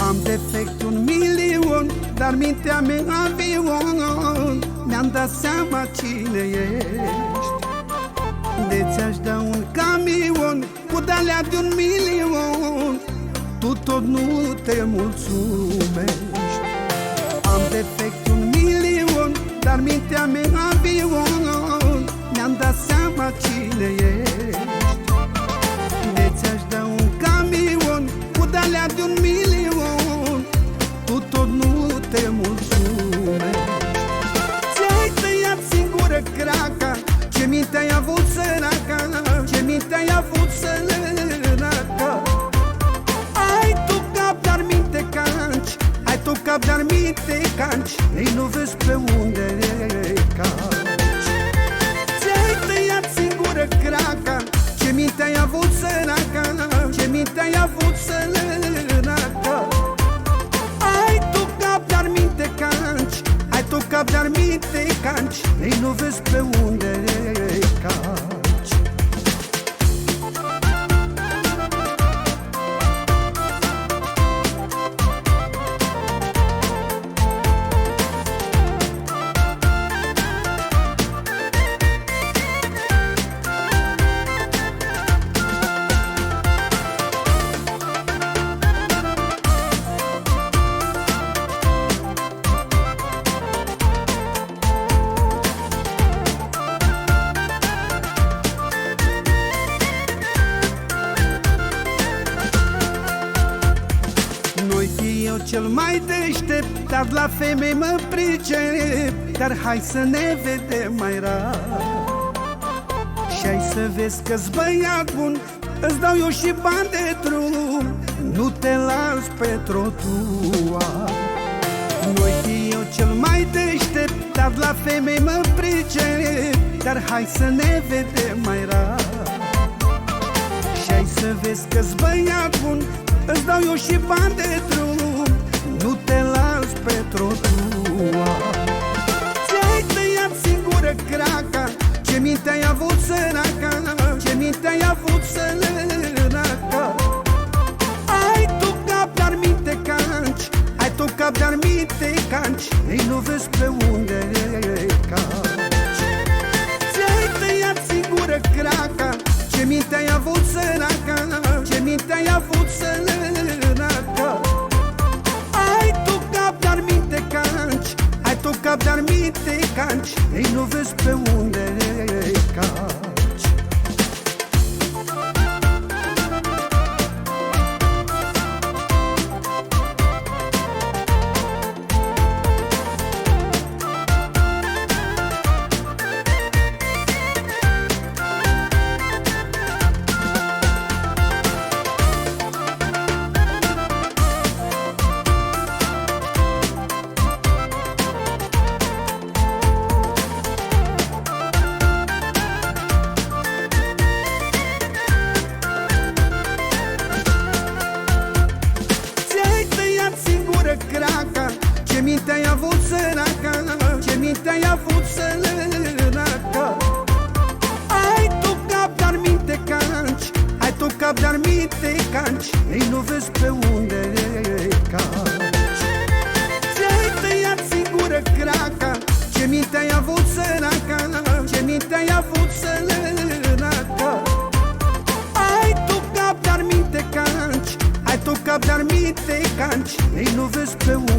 Am defect 1.000.000, dar mintea mea avion. Mi-am dat seama cine ești. De ți-aș da un camion cu de-alea de 1.000.000, tu tot nu te mulțumești. Am defect 1.000.000, dar mintea mea avion. Mi-am dat seama cine ești. De ți-aș da un camion cu de-alea de 1.000.000, tu tot nu te mulțumești. Ți-ai tăiat singură craca, ce minte ai avut săraca, ce minte ai avut săraca. Ai tu cap, dar minte canci, ai tu cap, dar minte canci, ei nu vezi pe unde caci. Ți-ai tăiat singură craca, ce minte ai avut săraca, ce minte ai avut săraca. Ai tu cap, dar minte canci, ai tu cap, dar minte canci, ei nu vezi pe unde caci. Eu cel mai deștept, dar la femei mă pricep. Dar hai să ne vedem mai rar și hai să vezi că-s băiat bun, îți dau eu și bani de drum, nu te las pe trotuar. Nu-i fi eu cel mai deștept, dar la femei mă pricep. Dar hai să ne vedem mai rar și hai să vezi că-s băiat bun, îți dau eu și bani de drum, nu te las pe trotuar. Ți-ai tăiat singură craca, ce minte ai avut săraca, ce minte ai avut săraca. Ai tu cap, dar minte canci, ai tu cap, dar minte canci, ei nu vezi pe unde caci. Ți-ai tăiat singură craca, ce minte ai avut săraca, ce minte ai avut săraca. Ai tu cap, dar minte canci, ai tu cap, dar minte canci, ei nu vezi pe unde caci. Craca, ce minte ai avut săraca, ce minte ai avut săraca. Ai tu cap, dar minte canci, ai tu cap, dar minte canci, ei nu vezi pe unde caci. Ți-ai tăiat singură craca, ce minte ai avut săraca, ce minte ai avut săraca. Ai tu cap, dar minte canci, ai tu cap, dar minte canci, ei nu vezi pe unde